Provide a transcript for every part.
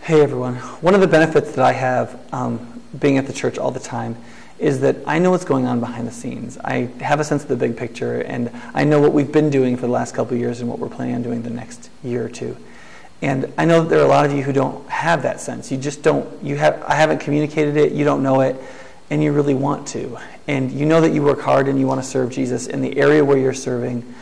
Hey everyone. One of the benefits that I have being at the church all the time is that I know what's going on behind the scenes. I have a sense of the big picture, and I know what we've been doing for the last couple of years and what we're planning on doing the next year or two. And I know that there are a lot of you who don't have that sense. You just don't. I haven't communicated it. You don't know it, and you really want to. And you know that you work hard and you want to serve Jesus in the area where you're serving.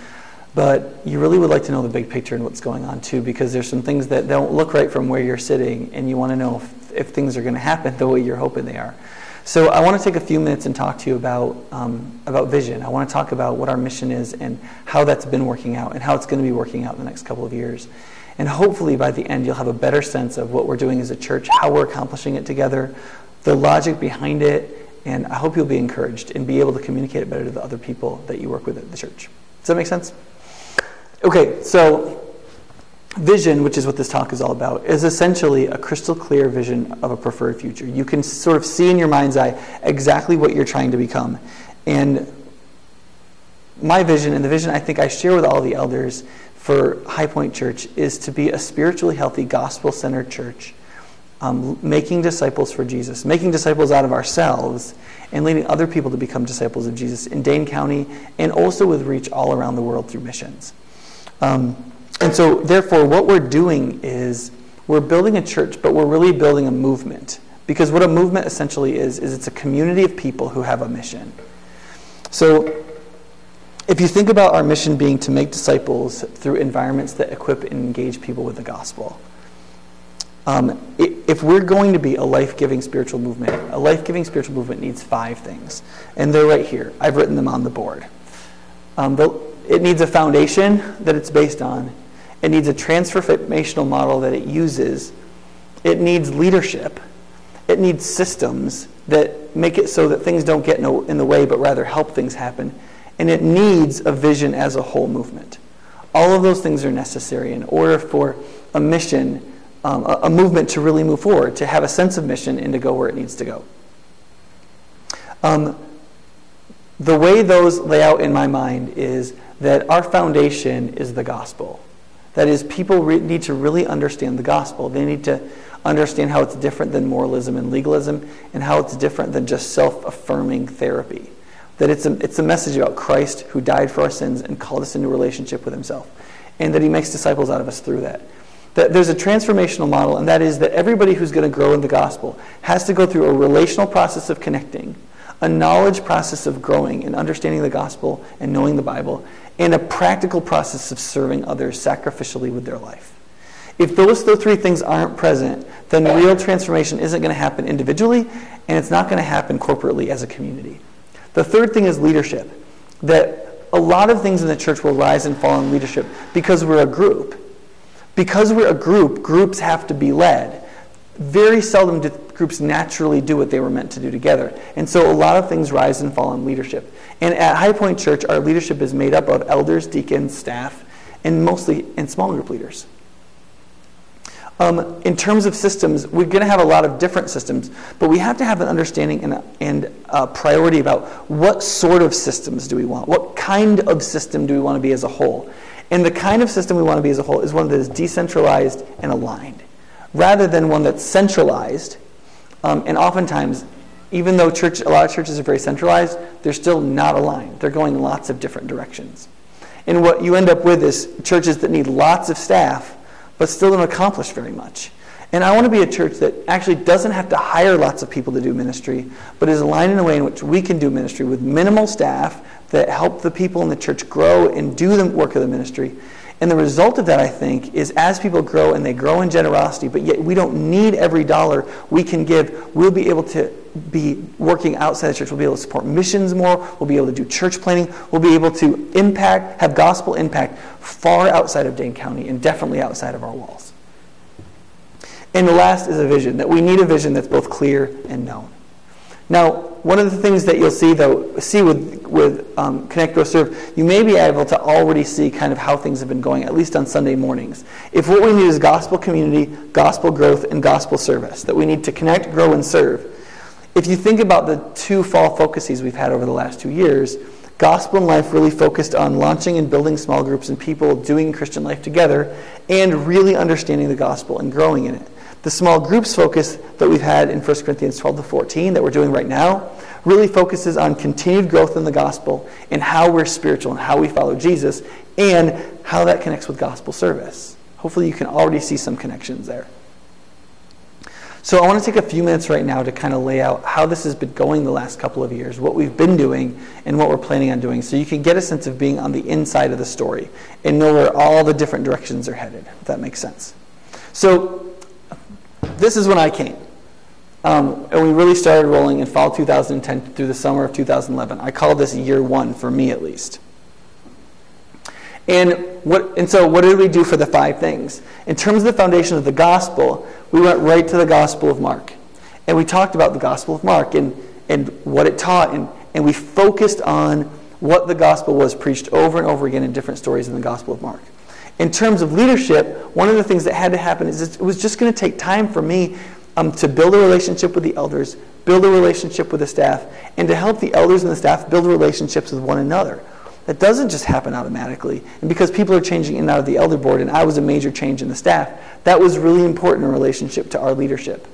But you really would like to know the big picture and what's going on too, because there's some things that don't look right from where you're sitting, and you want to know if things are going to happen the way you're hoping they are. So I want to take a few minutes and talk to you about vision. I want to talk about what our mission is and how that's been working out and how it's going to be working out in the next couple of years. And hopefully by the end you'll have a better sense of what we're doing as a church, how we're accomplishing it together, the logic behind it, and I hope you'll be encouraged and be able to communicate it better to the other people that you work with at the church. Does that make sense? Okay, so vision, which is what this talk is all about, is essentially a crystal clear vision of a preferred future. You can sort of see in your mind's eye exactly what you're trying to become. And my vision, and the vision I think I share with all the elders for High Point Church, is to be a spiritually healthy, gospel-centered church, making disciples for Jesus, making disciples out of ourselves, and leading other people to become disciples of Jesus in Dane County, and also with reach all around the world through missions. And so, therefore, what we're doing is we're building a church, but we're really building a movement. Because what a movement essentially is it's a community of people who have a mission. So, if you think about our mission being to make disciples through environments that equip and engage people with the gospel, if we're going to be a life-giving spiritual movement needs 5 things. And they're right here. I've written them on the board. It needs a foundation that it's based on. It needs a transformational model that it uses. It needs leadership. It needs systems that make it so that things don't get in the way, but rather help things happen. And it needs a vision as a whole movement. All of those things are necessary in order for a mission, a movement to really move forward, to have a sense of mission and to go where it needs to go. The way those lay out in my mind is that our foundation is the gospel. That is, people need to really understand the gospel. They need to understand how it's different than moralism and legalism, and how it's different than just self-affirming therapy. That it's a message about Christ who died for our sins and called us into a relationship with himself, and that he makes disciples out of us through that. That there's a transformational model, and that is that everybody who's going to grow in the gospel has to go through a relational process of connecting, a knowledge process of growing and understanding the gospel and knowing the Bible, and a practical process of serving others sacrificially with their life. If those 3 things aren't present, then real transformation isn't going to happen individually, and it's not going to happen corporately as a community. The third thing is leadership. That a lot of things in the church will rise and fall in leadership because we're a group. Because we're a group, groups have to be led. Very seldom do groups naturally do what they were meant to do together. And so a lot of things rise and fall in leadership. And at High Point Church, our leadership is made up of elders, deacons, staff, and mostly small group leaders. In terms of systems, we're going to have a lot of different systems, but we have to have an understanding and a priority about what sort of systems do we want? What kind of system do we want to be as a whole? And the kind of system we want to be as a whole is one that is decentralized and aligned, rather than one that's centralized. And oftentimes, even though a lot of churches are very centralized, they're still not aligned. They're going in lots of different directions. And what you end up with is churches that need lots of staff, but still don't accomplish very much. And I want to be a church that actually doesn't have to hire lots of people to do ministry, but is aligned in a way in which we can do ministry with minimal staff that help the people in the church grow and do the work of the ministry. And the result of that, I think, is as people grow, and they grow in generosity, but yet we don't need every dollar we can give, we'll be able to be working outside the church. We'll be able to support missions more. We'll be able to do church planning. We'll be able to have gospel impact far outside of Dane County and definitely outside of our walls. And the last is a vision, that we need a vision that's both clear and known. Now, one of the things that you'll see with Connect, Grow, Serve, you may be able to already see kind of how things have been going, at least on Sunday mornings. If what we need is gospel community, gospel growth, and gospel service, that we need to connect, grow, and serve. If you think about the 2 fall focuses we've had over the last 2 years, Gospel in Life really focused on launching and building small groups and people doing Christian life together and really understanding the gospel and growing in it. The small groups focus that we've had in 1 Corinthians 12 to 14 that we're doing right now really focuses on continued growth in the gospel and how we're spiritual and how we follow Jesus and how that connects with gospel service. Hopefully you can already see some connections there. So I want to take a few minutes right now to kind of lay out how this has been going the last couple of years, what we've been doing, and what we're planning on doing, so you can get a sense of being on the inside of the story and know where all the different directions are headed, if that makes sense. So this is when I came. And we really started rolling in fall 2010 through the summer of 2011. I call this year one, for me at least. And so what did we do for the 5 things? In terms of the foundation of the gospel, we went right to the Gospel of Mark. And we talked about the Gospel of Mark and what it taught. And we focused on what the gospel was, preached over and over again in different stories in the Gospel of Mark. In terms of leadership, one of the things that had to happen is it was just going to take time for me to build a relationship with the elders, build a relationship with the staff, and to help the elders and the staff build relationships with one another. That doesn't just happen automatically. And because people are changing in and out of the elder board, and I was a major change in the staff, that was really important in relationship to our leadership.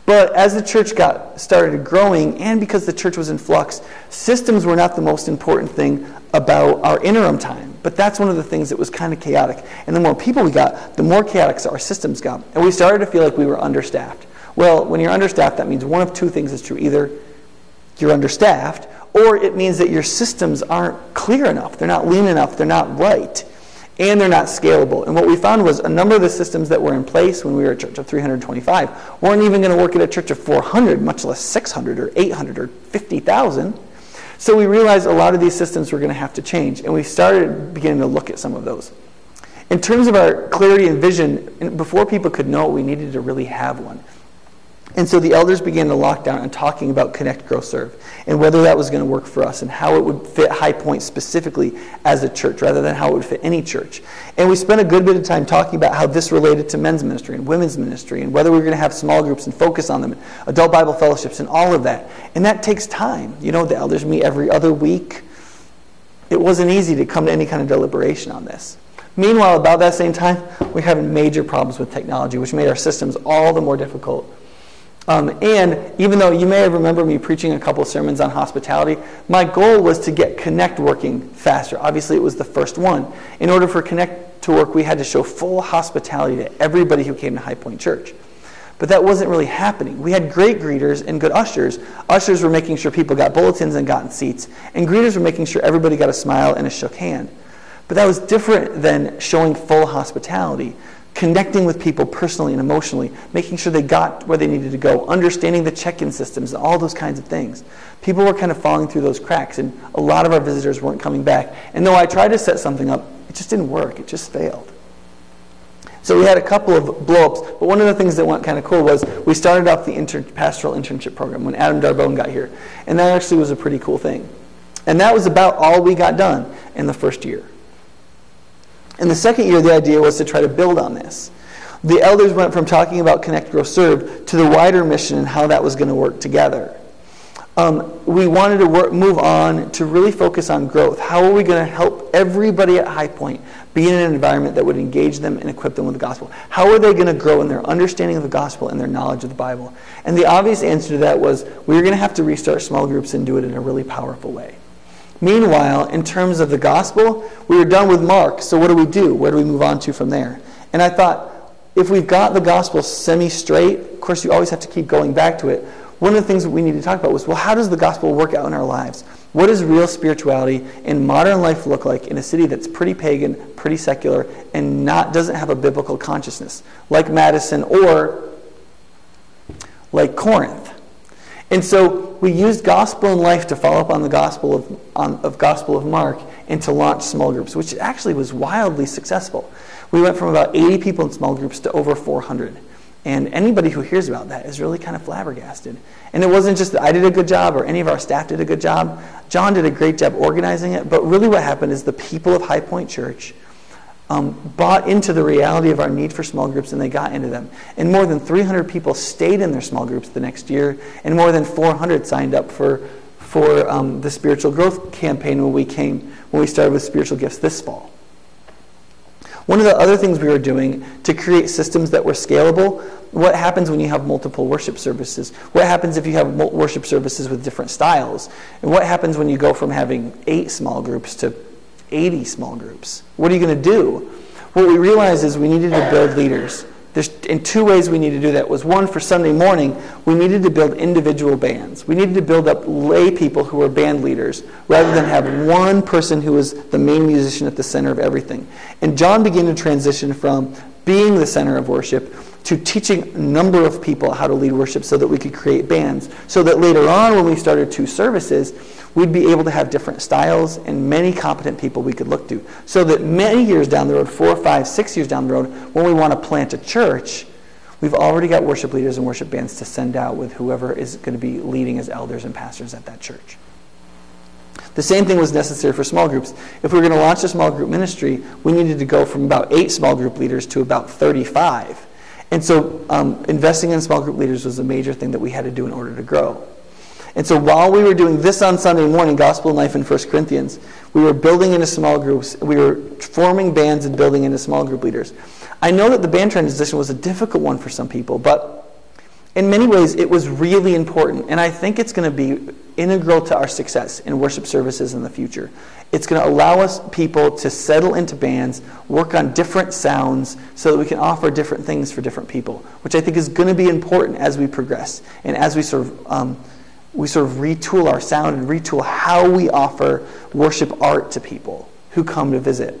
But as the church started growing, and because the church was in flux, systems were not the most important thing about our interim time. But that's one of the things that was kind of chaotic. And the more people we got, the more chaotic our systems got. And we started to feel like we were understaffed. Well, when you're understaffed, that means one of 2 things is true. Either you're understaffed, or it means that your systems aren't clear enough. They're not lean enough. They're not right. And they're not scalable. And what we found was a number of the systems that were in place when we were a church of 325 weren't even going to work at a church of 400, much less 600 or 800 or 50,000. So we realized a lot of these systems were going to have to change. And we started beginning to look at some of those. In terms of our clarity and vision, before people could know it, we needed to really have one. And so the elders began to lock down and talking about Connect, Grow, Serve and whether that was going to work for us and how it would fit High Point specifically as a church rather than how it would fit any church. And we spent a good bit of time talking about how this related to men's ministry and women's ministry and whether we were going to have small groups and focus on them, and adult Bible fellowships and all of that. And that takes time. You know, the elders meet every other week. It wasn't easy to come to any kind of deliberation on this. Meanwhile, about that same time, we're having major problems with technology, which made our systems all the more difficult. And even though you may have remembered me preaching a couple of sermons on hospitality, my goal was to get Connect working faster. Obviously, it was the first one. In order for Connect to work, we had to show full hospitality to everybody who came to High Point Church. But that wasn't really happening. We had great greeters and good ushers. Ushers were making sure people got bulletins and got in seats. And greeters were making sure everybody got a smile and a shook hand. But that was different than showing full hospitality. Connecting with people personally and emotionally, making sure they got where they needed to go, understanding the check-in systems, and all those kinds of things. People were kind of falling through those cracks, and a lot of our visitors weren't coming back. And though I tried to set something up, it just didn't work. It just failed. So we had a couple of blow-ups, but one of the things that went kind of cool was we started off the pastoral internship program when Adam Darbone got here. And that actually was a pretty cool thing. And that was about all we got done in the first year. In the second year, the idea was to try to build on this. The elders went from talking about Connect, Grow, Serve to the wider mission and how that was going to work together. We wanted to move on to really focus on growth. How are we going to help everybody at High Point be in an environment that would engage them and equip them with the gospel? How are they going to grow in their understanding of the gospel and their knowledge of the Bible? And the obvious answer to that was we were going to have to restart small groups and do it in a really powerful way. Meanwhile, in terms of the gospel, we were done with Mark, so what do we do? Where do we move on to from there? And I thought, if we've got the gospel semi-straight, of course you always have to keep going back to it. One of the things that we need to talk about was, well, how does the gospel work out in our lives? What does real spirituality in modern life look like in a city that's pretty pagan, pretty secular, and doesn't have a biblical consciousness, like Madison or like Corinth? And so we used Gospel in Life to follow up on the Gospel of Mark and to launch small groups, which actually was wildly successful. We went from about 80 people in small groups to over 400. And anybody who hears about that is really kind of flabbergasted. And it wasn't just that I did a good job or any of our staff did a good job. John did a great job organizing it. But really what happened is the people of High Point Church bought into the reality of our need for small groups, and they got into them. And more than 300 people stayed in their small groups the next year, and more than 400 signed up for the spiritual growth campaign when we started with spiritual gifts this fall. One of the other things we were doing to create systems that were scalable, what happens when you have multiple worship services? What happens if you have worship services with different styles? And what happens when you go from having 8 small groups to 80 small groups? What are you going to do? What we realized is we needed to build leaders. In 2 ways we needed to do that. Was one, for Sunday morning, we needed to build individual bands. We needed to build up lay people who were band leaders rather than have one person who was the main musician at the center of everything. And John began to transition from being the center of worship to teaching a number of people how to lead worship so that we could create bands. So that later on, when we started 2 services, we'd be able to have different styles and many competent people we could look to. So that many years down the road, 4, 5, 6 years down the road, when we want to plant a church, we've already got worship leaders and worship bands to send out with whoever is going to be leading as elders and pastors at that church. The same thing was necessary for small groups. If we were going to launch a small group ministry, we needed to go from about 8 small group leaders to about 35. And so investing in small group leaders was a major thing that we had to do in order to grow. And so while we were doing this on Sunday morning, Gospel and Life in 1 Corinthians, we were building into small groups. We were forming bands and building into small group leaders. I know that the band transition was a difficult one for some people, but in many ways it was really important. And I think it's going to be integral to our success in worship services in the future. It's going to allow us people to settle into bands, work on different sounds so that we can offer different things for different people, which I think is going to be important as we progress and as we sort of retool our sound and retool how we offer worship art to people who come to visit.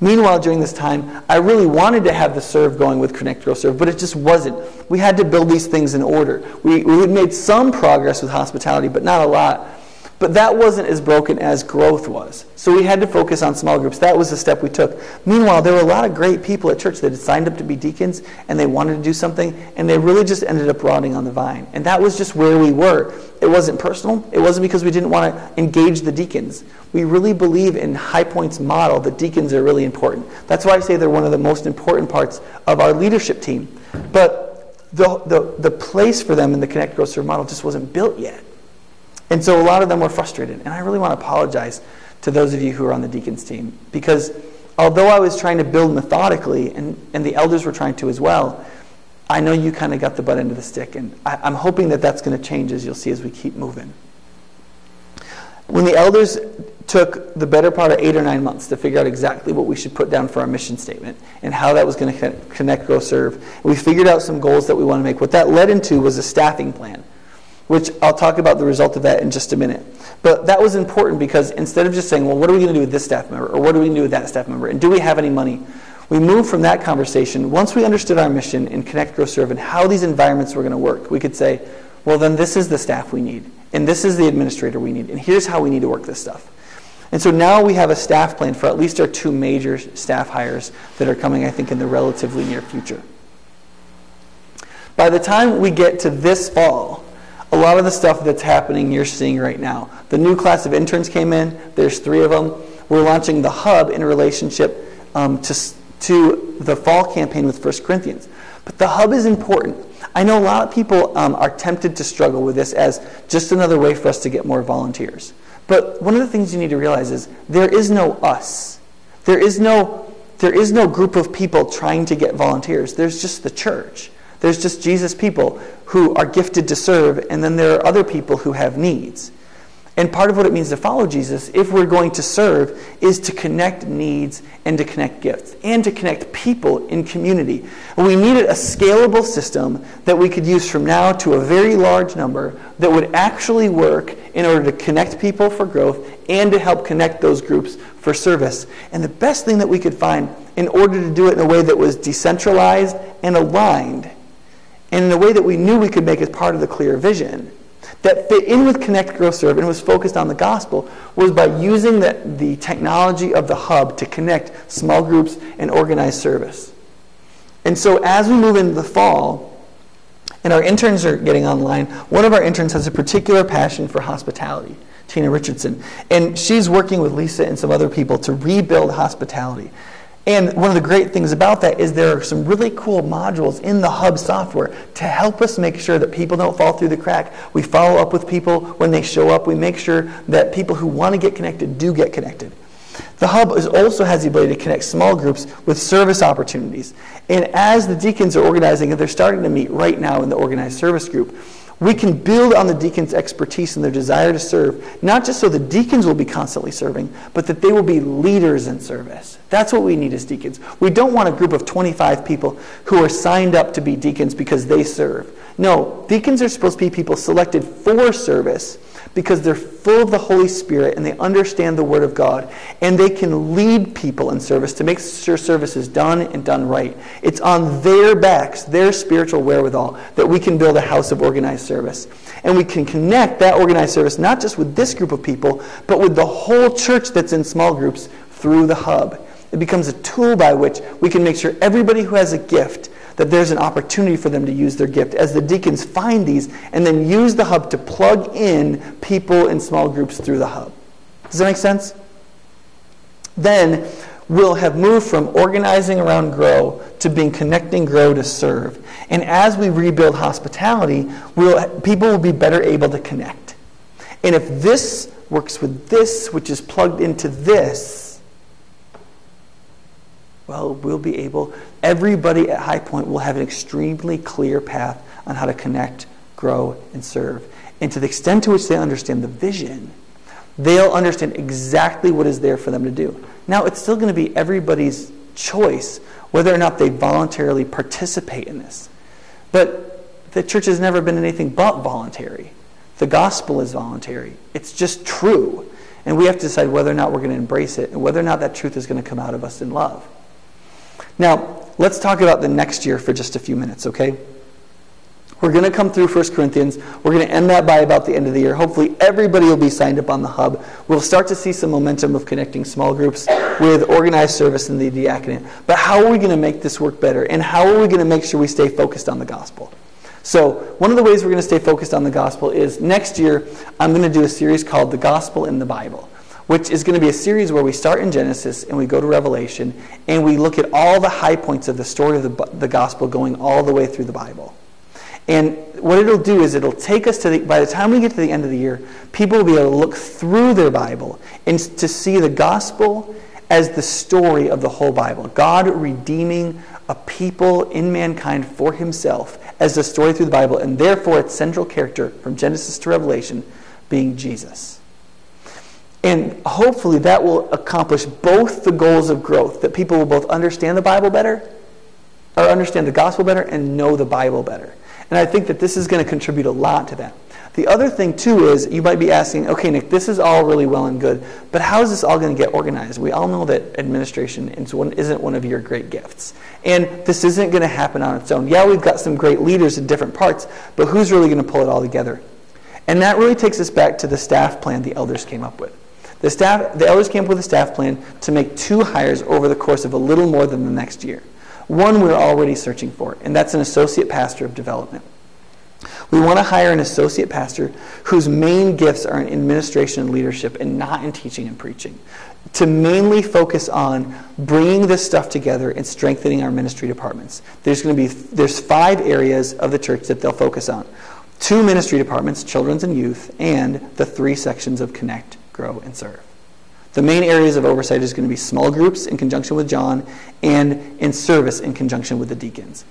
Meanwhile, during this time, I really wanted to have the serve going with Connect, Grow, Serve, but it just wasn't. We had to build these things in order. We had made some progress with hospitality, but not a lot. But that wasn't as broken as growth was. So we had to focus on small groups. That was the step we took. Meanwhile, there were a lot of great people at church that had signed up to be deacons, and they wanted to do something, and they really just ended up rotting on the vine. And that was just where we were. It wasn't personal. It wasn't because we didn't want to engage the deacons. We really believe in High Point's model that deacons are really important. That's why I say they're one of the most important parts of our leadership team. But the place for them in the Connect, Grow, Serve model just wasn't built yet. And so a lot of them were frustrated. And I really want to apologize to those of you who are on the deacons team. Because although I was trying to build methodically, and the elders were trying to as well, I know you kind of got the butt end of the stick. And I'm hoping that that's going to change, as you'll see as we keep moving. When the elders took the better part of 8 or 9 months to figure out exactly what we should put down for our mission statement and how that was going to connect, grow, serve, we figured out some goals that we want to make. What that led into was a staffing plan, which I'll talk about the result of that in just a minute. But that was important because instead of just saying, well, what are we going to do with this staff member, or what are we going to do with that staff member, and do we have any money, we moved from that conversation. Once we understood our mission in Connect, Grow, Serve and how these environments were going to work, we could say, well, then this is the staff we need, and this is the administrator we need, and here's how we need to work this stuff. And so now we have a staff plan for at least our 2 major staff hires that are coming, I think, in the relatively near future. By the time we get to this fall, a lot of the stuff that's happening you're seeing right now. The new class of interns came in. There's 3 of them. We're launching the hub in relationship to the fall campaign with 1 Corinthians. But the hub is important. I know a lot of people are tempted to struggle with this as just another way for us to get more volunteers. But one of the things you need to realize is there is no us. There is no group of people trying to get volunteers. There's just the church. There's just Jesus people who are gifted to serve, and then there are other people who have needs. And part of what it means to follow Jesus, if we're going to serve, is to connect needs and to connect gifts and to connect people in community. And we needed a scalable system that we could use from now to a very large number that would actually work in order to connect people for growth and to help connect those groups for service. And the best thing that we could find in order to do it in a way that was decentralized and aligned, and in a way that we knew we could make as part of the clear vision, that fit in with Connect, Grow, Serve, and was focused on the gospel, was by using the technology of the hub to connect small groups and organize service. And so as we move into the fall, and our interns are getting online, one of our interns has a particular passion for hospitality, Tina Richardson. And she's working with Lisa and some other people to rebuild hospitality. And one of the great things about that is there are some really cool modules in the hub software to help us make sure that people don't fall through the crack. We follow up with people when they show up. We make sure that people who want to get connected do get connected. The hub also has the ability to connect small groups with service opportunities. And as the deacons are organizing, and they're starting to meet right now in the organized service group, we can build on the deacons' expertise and their desire to serve, not just so the deacons will be constantly serving, but that they will be leaders in service. That's what we need as deacons. We don't want a group of 25 people who are signed up to be deacons because they serve. No, deacons are supposed to be people selected for service because they're full of the Holy Spirit and they understand the Word of God, and they can lead people in service to make sure service is done and done right. It's on their backs, their spiritual wherewithal, that we can build a house of organized service. And we can connect that organized service not just with this group of people, but with the whole church that's in small groups through the hub. It becomes a tool by which we can make sure everybody who has a gift, that there's an opportunity for them to use their gift as the deacons find these and then use the hub to plug in people in small groups through the hub. Does that make sense? Then we'll have moved from organizing around Grow to being connecting Grow to serve. And as we rebuild hospitality, people will be better able to connect. And if this works with this, which is plugged into this, well, we'll be able, everybody at High Point will have an extremely clear path on how to connect, grow, and serve. And to the extent to which they understand the vision, they'll understand exactly what is there for them to do. Now, it's still going to be everybody's choice whether or not they voluntarily participate in this. But the church has never been anything but voluntary. The gospel is voluntary. It's just true. And we have to decide whether or not we're going to embrace it and whether or not that truth is going to come out of us in love. Now, let's talk about the next year for just a few minutes, okay? We're going to come through 1 Corinthians. We're going to end that by about the end of the year. Hopefully, everybody will be signed up on the hub. We'll start to see some momentum of connecting small groups with organized service in the diaconate. But how are we going to make this work better? And how are we going to make sure we stay focused on the gospel? So, one of the ways we're going to stay focused on the gospel is next year, I'm going to do a series called The Gospel in the Bible, which is going to be a series where we start in Genesis and we go to Revelation and we look at all the high points of the story of the gospel going all the way through the Bible. And what it'll do is it'll take us to by the time we get to the end of the year, people will be able to look through their Bible and to see the gospel as the story of the whole Bible. God redeeming a people in mankind for himself as the story through the Bible, and therefore its central character from Genesis to Revelation being Jesus. And hopefully that will accomplish both the goals of growth, that people will both understand the Bible better, or understand the gospel better, and know the Bible better. And I think that this is going to contribute a lot to that. The other thing, too, is you might be asking, okay, Nick, this is all really well and good, but how is this all going to get organized? We all know that administration isn't one of your great gifts. And this isn't going to happen on its own. Yeah, we've got some great leaders in different parts, but who's really going to pull it all together? And that really takes us back to the staff plan the elders came up with. The elders came up with a staff plan to make 2 hires over the course of a little more than the next year. One we're already searching for, and that's an associate pastor of development. We want to hire an associate pastor whose main gifts are in administration and leadership and not in teaching and preaching, to mainly focus on bringing this stuff together and strengthening our ministry departments. There's 5 areas of the church that they'll focus on. 2 ministry departments, children's and youth, and the 3 sections of Connect, Grow, and Serve. The main areas of oversight is going to be small groups in conjunction with John and in service in conjunction with the deacons.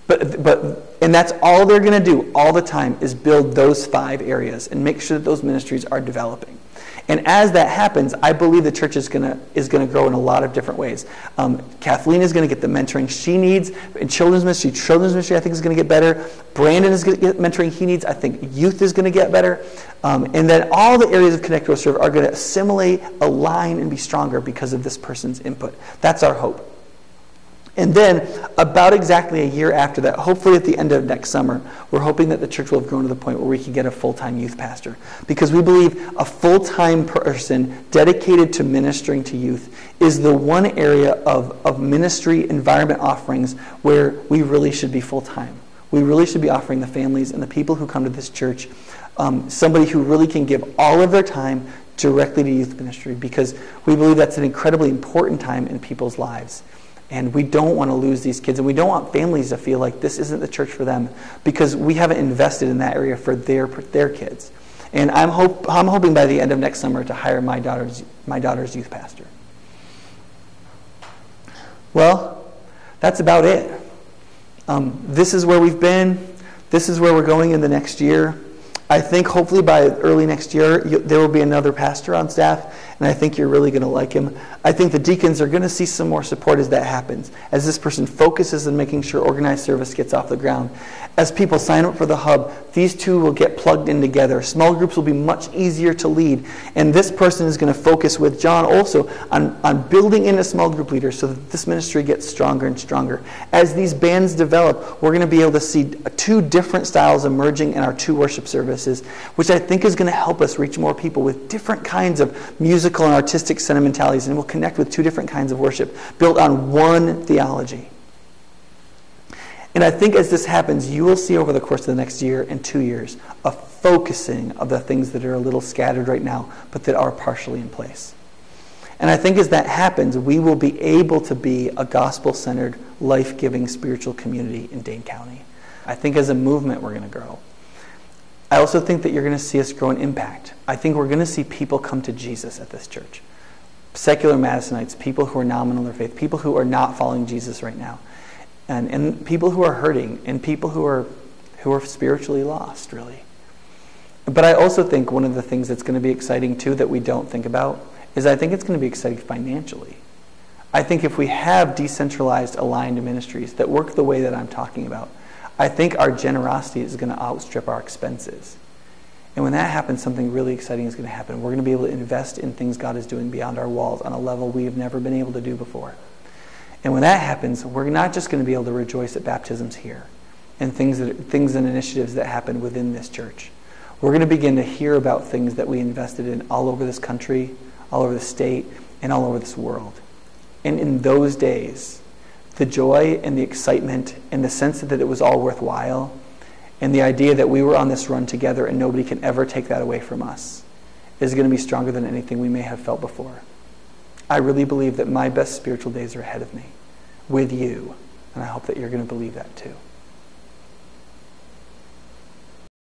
And that's all they're going to do all the time is build those 5 areas and make sure that those ministries are developing. And as that happens, I believe the church is going to grow in a lot of different ways. Kathleen is going to get the mentoring she needs in children's ministry. Children's ministry, I think, is going to get better. Brandon is going to get mentoring he needs. I think youth is going to get better. And then all the areas of Connect, Grow, Serve are going to assimilate, align, and be stronger because of this person's input. That's our hope. And then, about exactly a year after that, hopefully at the end of next summer, we're hoping that the church will have grown to the point where we can get a full-time youth pastor. Because we believe a full-time person dedicated to ministering to youth is the one area of ministry environment offerings where we really should be full-time. We really should be offering the families and the people who come to this church somebody who really can give all of their time directly to youth ministry, because we believe that's an incredibly important time in people's lives. And we don't want to lose these kids, and we don't want families to feel like this isn't the church for them because we haven't invested in that area for their kids. And I'm hoping by the end of next summer to hire my daughter's youth pastor. Well, that's about it. This is where we've been. This is where we're going in the next year. I think hopefully by early next year, there will be another pastor on staff, and I think you're really going to like him. I think the deacons are going to see some more support as that happens, as this person focuses on making sure organized service gets off the ground. As people sign up for the hub, these two will get plugged in together. Small groups will be much easier to lead, and this person is going to focus with John also on building in a small group leader so that this ministry gets stronger and stronger. As these bands develop, we're going to be able to see two different styles emerging in our two worship services, which I think is going to help us reach more people with different kinds of musical and artistic sentimentalities, and we'll connect with two different kinds of worship built on one theology. And I think as this happens, you will see over the course of the next year and 2 years a focusing of the things that are a little scattered right now, but that are partially in place. And I think as that happens, we will be able to be a gospel-centered, life-giving spiritual community in Dane County. I think as a movement, we're going to grow. I also think that you're going to see us grow in impact. I think we're going to see people come to Jesus at this church. Secular Madisonites, people who are nominal in their faith, people who are not following Jesus right now. And people who are hurting, and people who are spiritually lost, really. But I also think one of the things that's going to be exciting, too, that we don't think about, is I think it's going to be exciting financially. I think if we have decentralized, aligned ministries that work the way that I'm talking about, I think our generosity is going to outstrip our expenses. And when that happens, something really exciting is going to happen. We're going to be able to invest in things God is doing beyond our walls on a level we have never been able to do before. And when that happens, we're not just going to be able to rejoice at baptisms here and things and initiatives that happen within this church. We're going to begin to hear about things that we invested in all over this country, all over the state, and all over this world. And in those days, the joy and the excitement and the sense that it was all worthwhile, and the idea that we were on this run together and nobody can ever take that away from us, is going to be stronger than anything we may have felt before. I really believe that my best spiritual days are ahead of me with you, and I hope that you're going to believe that too.